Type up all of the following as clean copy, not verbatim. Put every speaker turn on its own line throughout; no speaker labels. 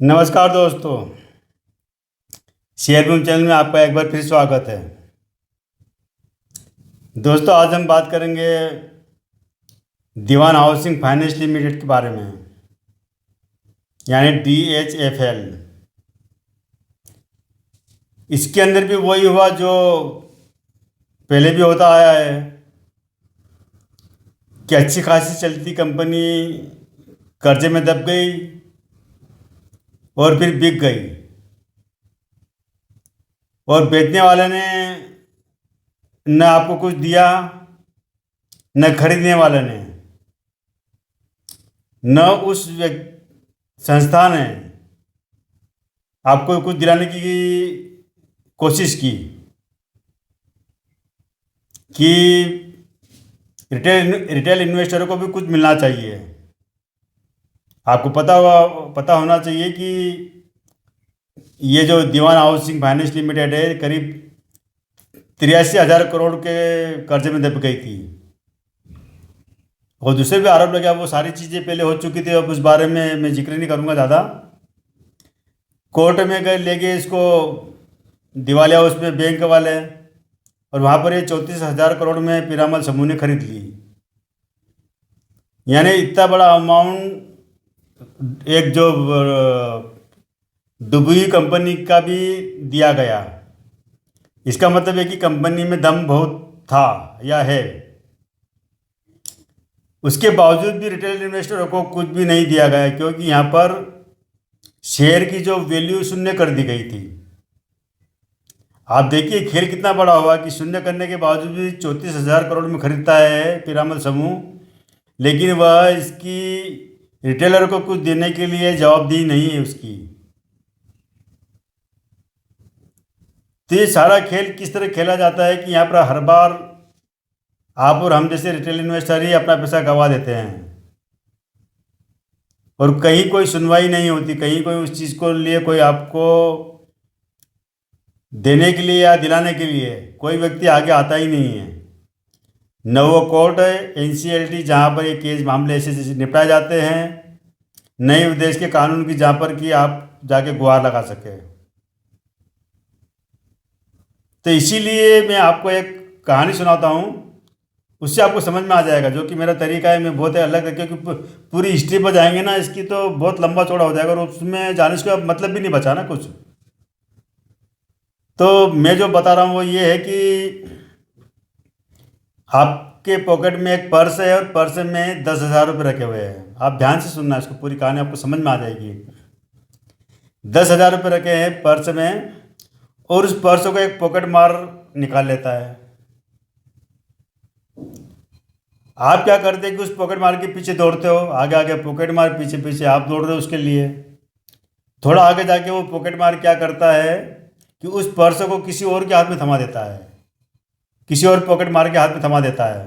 नमस्कार दोस्तों। Share boom channel में आपका एक बार फिर स्वागत है। दोस्तों, आज हम बात करेंगे दीवान हाउसिंग फाइनेंस लिमिटेड के बारे में, यानी DHFL। इसके अंदर भी वही हुआ जो पहले भी होता आया है कि अच्छी खासी चलती कंपनी कर्जे में दब गई और फिर बिक गई, और बेचने वाले ने न आपको कुछ दिया, न खरीदने वाले ने, न उस संस्था ने आपको कुछ दिलाने की कोशिश की कि रिटेल इन्वेस्टरों को भी कुछ मिलना चाहिए। आपको पता होना चाहिए कि ये जो दीवान हाउसिंग फाइनेंस लिमिटेड है, करीब 83,000 करोड़ के कर्जे में दब गई थी, और दूसरे भी आरोप लगे। वो सारी चीज़ें पहले हो चुकी थी, अब उस बारे में मैं जिक्र नहीं करूँगा ज़्यादा। कोर्ट में गए, ले गए इसको दिवालिया उसमें बैंक वाले, और वहाँ पर ये 34,000 करोड़ में पीरामल समूह ने खरीद ली। यानी इतना बड़ा अमाउंट एक जो डूबी कंपनी का भी दिया गया। इसका मतलब है कि कंपनी में दम बहुत था या है। उसके बावजूद भी रिटेल इन्वेस्टरों को कुछ भी नहीं दिया गया, क्योंकि यहाँ पर शेयर की जो वैल्यू शून्य कर दी गई थी। आप देखिए खेल कितना बड़ा हुआ कि शून्य करने के बावजूद भी 34,000 करोड़ में खरीदता है पीरामल समूह, लेकिन वह इसकी रिटेलर को कुछ देने के लिए जवाबदेही नहीं है उसकी। तो ये सारा खेल किस तरह खेला जाता है कि यहाँ पर हर बार आप और हम जैसे रिटेल इन्वेस्टर ही अपना पैसा गंवा देते हैं, और कहीं कोई सुनवाई नहीं होती, कहीं कोई उस चीज़ को लिए कोई आपको देने के लिए या दिलाने के लिए कोई व्यक्ति आगे आता ही नहीं है। न वो कोर्ट है, NCLT, जहाँ पर ये केस मामले ऐसे निपटाए जाते हैं, न ही देश के कानून की जहाँ पर कि आप जाके गुहार लगा सके। तो इसीलिए मैं आपको एक कहानी सुनाता हूँ, उससे आपको समझ में आ जाएगा। जो कि मेरा तरीका है, मैं बहुत अलग है, क्योंकि पूरी हिस्ट्री पर जाएंगे ना इसकी तो बहुत लंबा चौड़ा हो जाएगा, और उसमें जाने से अब मतलब भी नहीं बचा ना कुछ। तो मैं जो बता रहा हूँ वो ये है कि आपके पॉकेट में एक पर्स है, और पर्स में 10,000 रुपये रखे हुए हैं। आप ध्यान से सुनना, इसको पूरी कहानी आपको समझ में आ जाएगी। 10,000 रुपये रखे हैं पर्स में, और उस पर्स को एक पॉकेट मार निकाल लेता है। आप क्या करते हैं कि उस पॉकेट मार के पीछे दौड़ते हो, आगे आगे पॉकेट मार, पीछे पीछे आप दौड़ रहे हो उसके लिए। थोड़ा आगे जाके वो पॉकेट मार क्या करता है कि उस पर्स को किसी और के हाथ में थमा देता है, किसी और पॉकेट मार के हाथ में थमा देता है।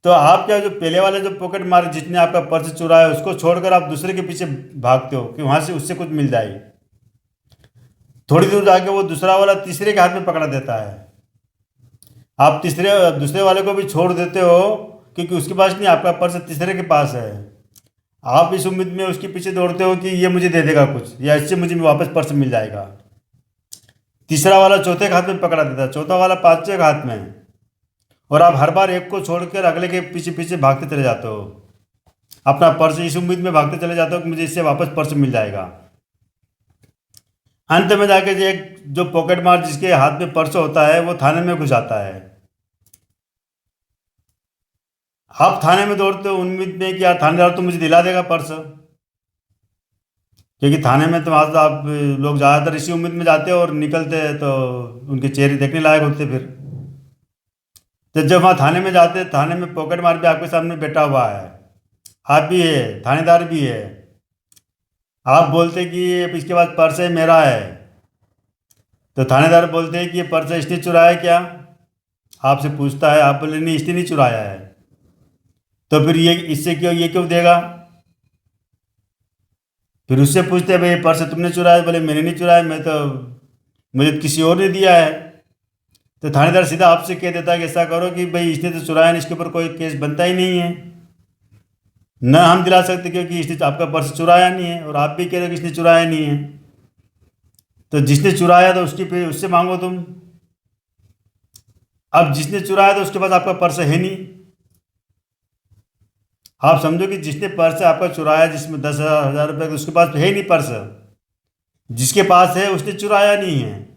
तो आप क्या, जो पहले वाले जो पॉकेट मार जिसने आपका पर्स चुराया है, उसको छोड़कर आप दूसरे के पीछे भागते हो कि वहाँ से उससे कुछ मिल जाए। थोड़ी दूर जाके वो दूसरा वाला तीसरे के हाथ में पकड़ा देता है। आप दूसरे वाले को भी छोड़ देते हो, क्योंकि उसके पास नहीं, आपका पर्स तीसरे के पास है। आप इस उम्मीद में उसके पीछे दौड़ते हो कि ये मुझे दे देगा कुछ, या इससे मुझे वापस पर्स मिल जाएगा। तीसरा वाला चौथे के हाथ में पकड़ा देता है, चौथा वाला पांचवें के हाथ में, और आप हर बार एक को छोड़कर अगले के पीछे पीछे भागते चले जाते हो। अपना पर्स इस उम्मीद में भागते चले जाते हो कि मुझे इससे वापस पर्स मिल जाएगा। अंत में जाके जो पॉकेट मार जिसके हाथ में पर्स होता है, वो थाने में घुस जाता है। आप थाने में दौड़ते हो उम्मीद में कि यार थानेदार तो मुझे दिला देगा पर्स, क्योंकि थाने में तो आज आप लोग ज़्यादातर इसी उम्मीद में जाते हैं, और निकलते हैं तो उनके चेहरे देखने लायक होते। फिर तो जब वहाँ थाने में जाते हैं, थाने में पॉकेट मार भी आपके सामने बैठा हुआ है, आप भी है, थानेदार भी है। आप बोलते कि ये इसके पास पर्स है, मेरा है। तो थानेदार बोलते हैं कि ये पर्स इसने चुराया क्या, आपसे पूछता है। आप बोले नहीं, इसने नहीं चुराया है। तो फिर ये क्यों देगा। फिर उससे पूछते हैं, भाई ये पर्स तुमने चुराया। बोले मैंने नहीं चुराया, मुझे किसी और ने दिया है। तो थानेदार सीधा आपसे कह देता है कि ऐसा करो कि भाई इसने तो चुराया नहीं, इसके ऊपर कोई केस बनता ही नहीं है। न हम दिला सकते क्योंकि इसने आपका पर्स चुराया नहीं है, और आप भी कह रहे हो कि इसने चुराया नहीं है। तो जिसने चुराया तो उसकी पे उससे मांगो तुम। अब जिसने चुराया तो उसके पास आपका पर्स है नहीं। आप समझो कि जिसने पर्स आपका चुराया, जिसमें 10,000 रुपये, उसके पास है नहीं पर्स। जिसके पास है उसने चुराया नहीं है।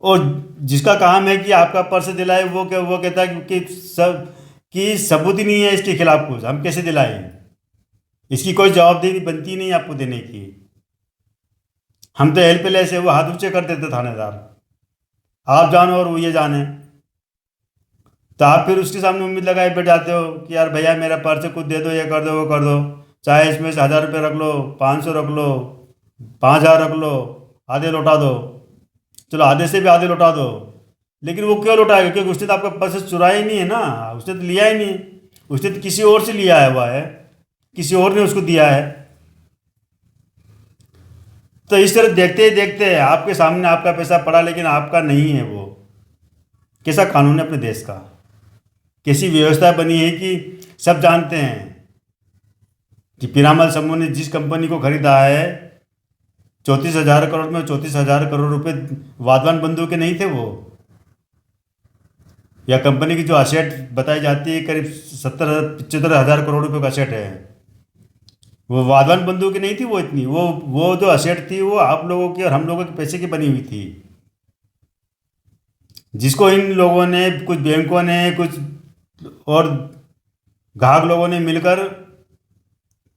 और जिसका काम है कि आपका पर्स दिलाए, वो कहता है कि सबूत ही नहीं है इसके खिलाफ कुछ, हम कैसे दिलाएं। इसकी कोई जवाबदेही बनती नहीं आपको देने की। हम तो हेल्पलेस है, वो हाथ ऊंचे कर देते थानेदार। आप जानो और वो ये जाने। तो आप फिर उसके सामने उम्मीद लगाए बैठ जाते हो कि यार भैया मेरा पर्स कुछ दे दो, ये कर दो, वो कर दो। चाहे इसमें से 1,000 रुपये रख लो, 500 रख लो, 5,000 रख लो, आधे लौटा दो। चलो आधे से भी आधे लौटा दो। लेकिन वो क्यों लौटाएगा? क्योंकि उसने तो आपका पर्स चुराया ही नहीं है ना, उसने तो लिया ही नहीं। उसने तो किसी और से लिया है, हुआ है, किसी और ने उसको दिया है। तो इस तरह देखते ही देखते आपके सामने आपका पैसा पड़ा, लेकिन आपका नहीं है वो। कैसा कानून है अपने देश का? कैसी व्यवस्था बनी है कि सब जानते हैं कि पीरामल समूह ने जिस कंपनी को खरीदा है, 34,000 करोड़ में 34,000 करोड़ रुपए वाधवान बंधु के नहीं थे वो। या कंपनी की जो असेट बताई जाती है करीब 75,000 करोड़ रुपए का असेट है, वो वाधवान बंधु की नहीं थी वो इतनी। वो जो असेट थी वो आप लोगों की और हम लोगों के पैसे की बनी हुई थी, जिसको इन लोगों ने, कुछ बैंकों ने, कुछ और ग्राहक लोगों ने मिलकर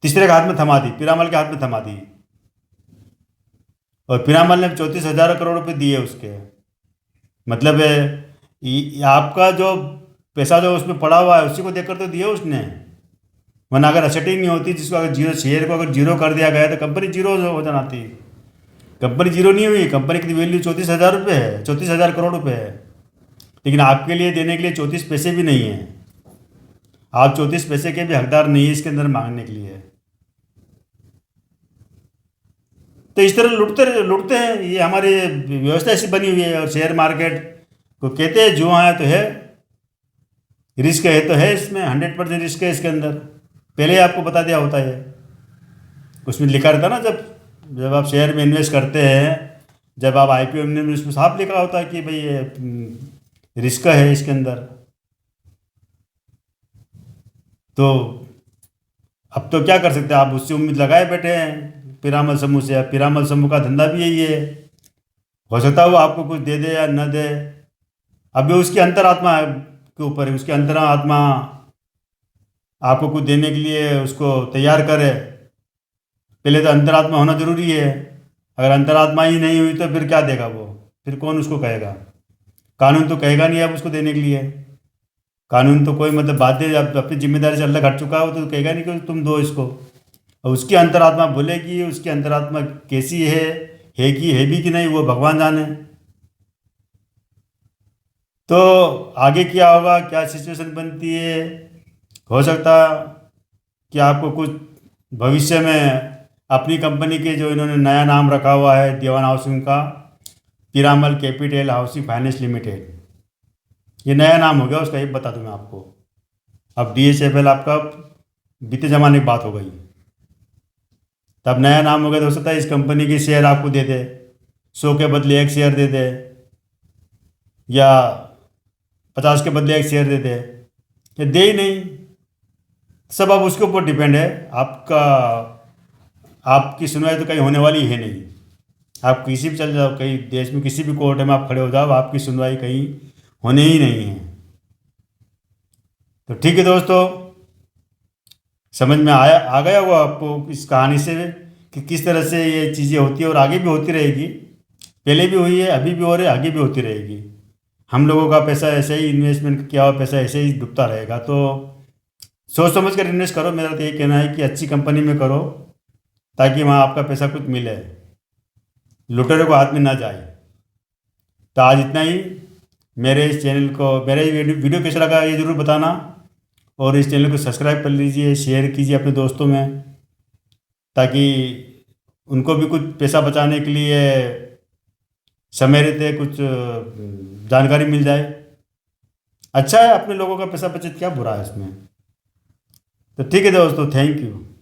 तीसरे के हाथ में थमा दी, पीरामल के हाथ में थमा दी। और पीरामल ने 34,000 करोड़ रुपए दिए उसके। मतलब है आपका जो पैसा जो उसमें पड़ा हुआ है उसी को देकर तो दिया उसने। वरना अगर असेट ही नहीं होती, जिसको अगर जीरो, शेयर को अगर जीरो कर दिया गया तो कंपनी जीरो हो जाना थी। कंपनी जीरो नहीं हुई, कंपनी की वैल्यू 34,000 रुपये है, 34,000 करोड़ रुपये है। लेकिन आपके लिए देने के लिए 34 पैसे भी नहीं है। आप 34 पैसे के भी हकदार नहीं है इसके अंदर मांगने के लिए। तो इस तरह लुटते लुटते हैं, ये हमारी व्यवस्था ऐसी बनी हुई है। और शेयर मार्केट को कहते हैं जुआ है तो है, रिस्क है तो है, इसमें 100% रिस्क है इसके अंदर। पहले ही आपको बता दिया होता है, उसमें लिखा रहता ना, जब जब आप शेयर में इन्वेस्ट करते हैं, जब आप IPO में, उसमें साफ लिखा होता है कि भाई ये रिस्क है इसके अंदर। तो अब तो क्या कर सकते हैं, आप उससे उम्मीद लगाए बैठे हैं पीरामल समूह से। अब पीरामल समूह का धंधा भी यही है, हो सकता है वो आपको कुछ दे दे या न दे। अब ये उसकी अंतरात्मा के ऊपर है, उसकी अंतरात्मा आपको कुछ देने के लिए उसको तैयार करे। पहले तो अंतरात्मा होना जरूरी है। अगर अंतरात्मा ही नहीं हुई तो फिर क्या देगा वो? फिर कौन उसको कहेगा? कानून तो कहेगा नहीं अब उसको देने के लिए। कानून तो कोई मतलब बातें, अब अपनी जिम्मेदारी से अलग हट चुका हो तो कहेगा नहीं कि तुम दो इसको। और उसकी अंतरात्मा बोलेगी, उसकी अंतरात्मा कैसी है भी कि नहीं, वो भगवान जाने। तो आगे क्या होगा, क्या सिचुएशन बनती है, हो सकता कि आपको कुछ भविष्य में अपनी कंपनी के, जो इन्होंने नया नाम रखा हुआ है देवान हाउसिंग का, Piramal capital housing finance limited, ये नया नाम हो गया उसका, ये बता दूं मैं आपको। अब DHFL आपका बीते जमाने की बात हो गई, तब नया नाम हो गया। तो हो सकता है इस कंपनी के शेयर आपको दे दे, 100 के बदले 1 शेयर दे दे, या 50 के बदले 1 शेयर दे दे, या दे ही नहीं। सब अब उसके ऊपर डिपेंड है आपका। आपकी सुनवाई तो कहीं होने वाली है नहीं। आप किसी भी चल जाओ, कहीं देश में किसी भी कोर्ट में आप खड़े हो जाओ, आपकी सुनवाई कहीं होने ही नहीं है। तो ठीक है दोस्तों, समझ में आ गया होगा आपको इस कहानी से कि किस तरह से ये चीज़ें होती है, और आगे भी होती रहेगी। पहले भी हुई है, अभी भी हो रही है, आगे भी होती रहेगी। हम लोगों का पैसा ऐसे ही, इन्वेस्टमेंट किया हुआ पैसा ऐसे ही डूबता रहेगा। तो सोच समझ कर इन्वेस्ट करो। मेरा तो ये कहना है कि अच्छी कंपनी में करो, ताकि वहाँ आपका पैसा कुछ मिले, लुटेरों को हाथ में ना जाए। तो आज इतना ही। मेरे इस चैनल को, मेरा ये वीडियो कैसा लगा ये ज़रूर बताना, और इस चैनल को सब्सक्राइब कर लीजिए, शेयर कीजिए अपने दोस्तों में, ताकि उनको भी कुछ पैसा बचाने के लिए समय रहते कुछ जानकारी मिल जाए। अच्छा है, अपने लोगों का पैसा बचत, क्या बुरा है इसमें। तो ठीक है दोस्तों, थैंक यू।